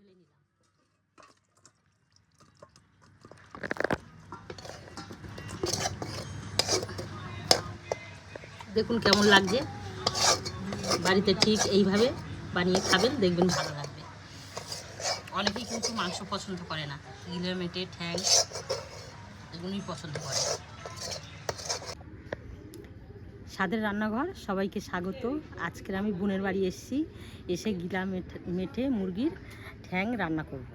ঢেলে নিলাম। দেখুন কেমন লাগছে। বাড়িতে ঠিক এইভাবে বানিয়ে খাবেন, দেখবেন ভালো লাগবে। অনেকেই কিন্তু মাংস পছন্দ করে না, গিলে মেটে ঠ্যাং এগুলোই পছন্দ করে। স্বাদের রান্নাঘর, সবাইকে স্বাগত। আজকের আমি বোনের বাড়ি এসেছি, এসে গিলা মেটে মুরগির ঠ্যাং রান্না করব।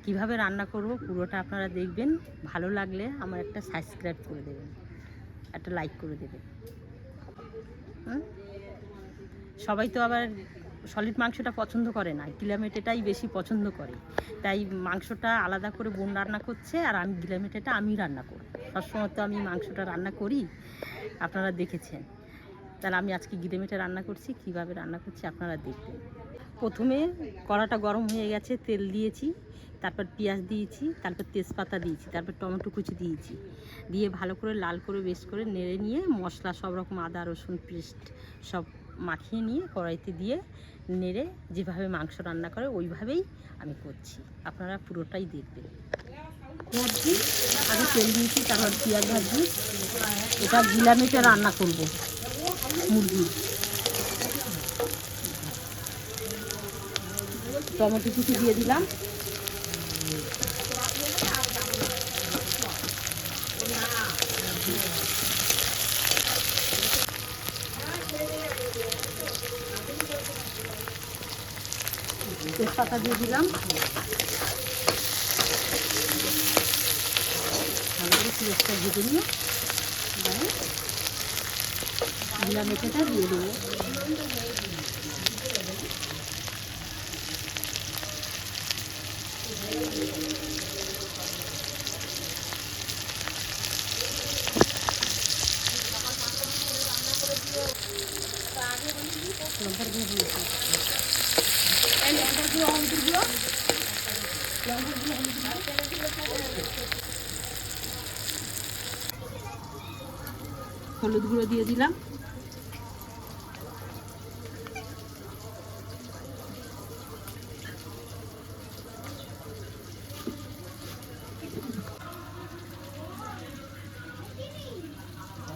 কিভাবে রান্না করব পুরোটা আপনারা দেখবেন। ভালো লাগলে আমার একটা সাবস্ক্রাইব করে দেবেন, একটা লাইক করে দেবেন। সবাই তো আবার সলিড মাংসটা পছন্দ করে না, গিলামেটেটাই বেশি পছন্দ করে। তাই মাংসটা আলাদা করে বোন রান্না করছে, আর আমি গিলামেটেটা আমি রান্না করি। সবসময় তো আমি মাংসটা রান্না করি, আপনারা দেখেছেন। তাহলে আমি আজকে গিলামেটে রান্না করছি, কিভাবে রান্না করছি আপনারা দেখবেন। প্রথমে কড়াটা গরম হয়ে গেছে, তেল দিয়েছি, তারপর পেঁয়াজ দিয়েছি, তারপর তেজপাতা দিয়েছি, তারপর টমেটো কুচি দিয়েছি, দিয়ে ভালো করে লাল করে বেশ করে নেড়ে নিয়ে মশলা সব রকম আদা রসুন পেস্ট সব মাখিয়ে নিয়ে কড়াইতে দিয়ে নেড়ে যেভাবে মাংস রান্না করে ওইভাবেই আমি করছি, আপনারা পুরোটাই দেখবেন। ভাজছি, আগে তেল দিয়েছি, তারপর পেঁয়াজ ভাজছি। এটা গিলামেটে রান্না করব মুরগি। টমেটো কুচি দিয়ে দিলাম, তেজপাতা দিয়ে দিলাম, ভালো করে পেঁয়াজটা ভেজে নিয়ে গিলা মেটেটা দিয়ে দেবো। হলুদ গুঁড়ো দিয়ে দিলাম,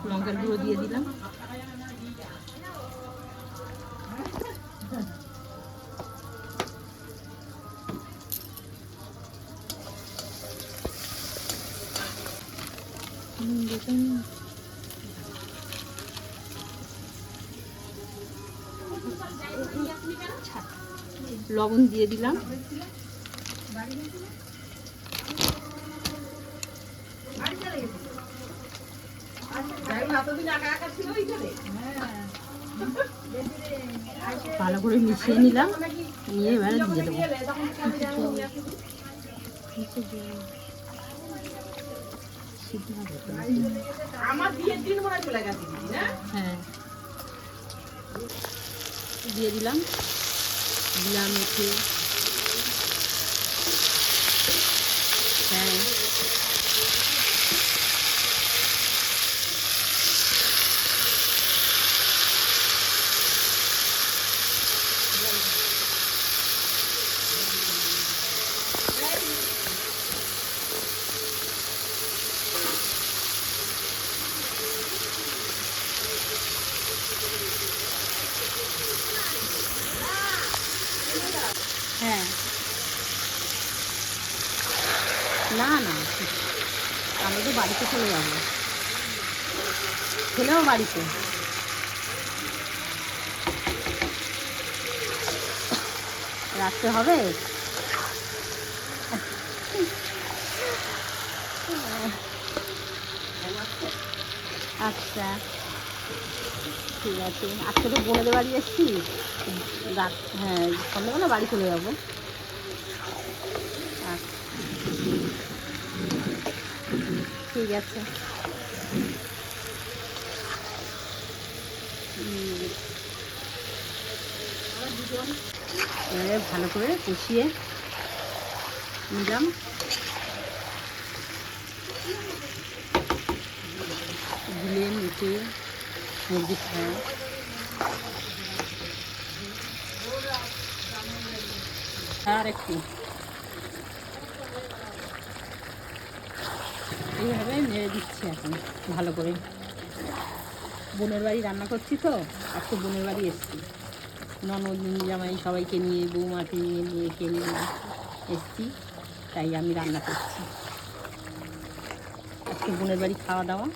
লঙ্কার গুঁড়ো দিয়ে দিলাম, লবণ দিয়ে দিলাম, ভালো করে মিশিয়ে নিলাম, নিয়ে এবারে দিয়ে দেবো। হ্যাঁ, দিয়ে দিলাম গিলা মেটে হ্যাঁ, হ্যাঁ, না না আমরা তো বাড়িতে চলে যাবো, ছেলেও বাড়িতে। রাখতে হবে, আচ্ছা ঠিক আছে। আজকে তো বোনেদের বাড়ি এসছি, রাত হ্যাঁ সন্ধ্যাবেলা বাড়ি চলে যাবো। আচ্ছা ঠিক আছে। এবারে ভালো করে কষিয়ে নিলাম, গিলে মেটে মুরগি খায়। আর একটু এইভাবে নেড়ে দিচ্ছি এখন ভালো করে। বোনের বাড়ি রান্না করছি তো, আজকে বোনের বাড়ি এসেছি, ননদ জামাই সবাইকে নিয়ে, বৌমাকে নিয়ে, মেয়েকে নিয়ে এসেছি, তাই আমি রান্না করছি আজকে বোনের বাড়ি খাওয়া দাওয়া।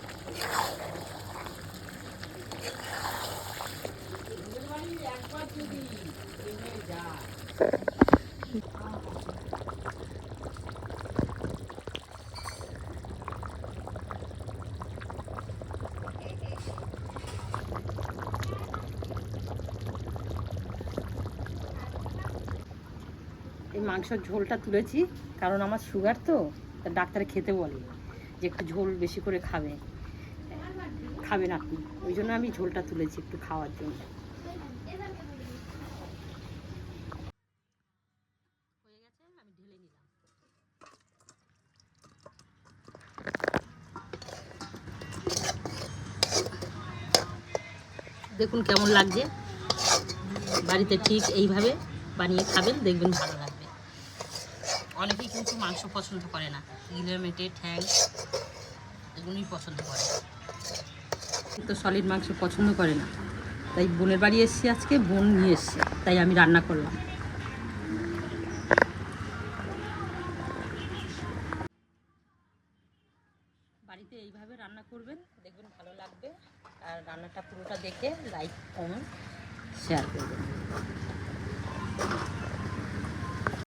এই মাংসের ঝোলটা তুলেছি কারণ আমার সুগার তো, তা ডাক্তারে খেতে বলে যে একটু ঝোল বেশি করে খাবেন আপনি, ওই জন্য আমি ঝোলটা তুলেছি একটু খাওয়ার জন্য। হয়ে গেছে, আমি ঢেলে নিলাম। দেখুন কেমন লাগছে, বাড়িতে ঠিক এইভাবে বানিয়ে খাবেন, দেখবেন ভালো লাগবে। অনেকেই কিন্তু মাংস পছন্দ করে না, গিলে ঠ্যাং এগুলোই পছন্দ করে, তো সলিড মাংস পছন্দ করে না, তাই বোনের বাড়ি এসেছি আজকে, বোন নিয়ে এসছে, তাই আমি রান্না করলাম। বাড়িতে এইভাবে রান্না করবেন, দেখবেন ভালো লাগবে। আর রান্নাটা পুরোটা দেখে লাইক কমেন্ট শেয়ার করবেন।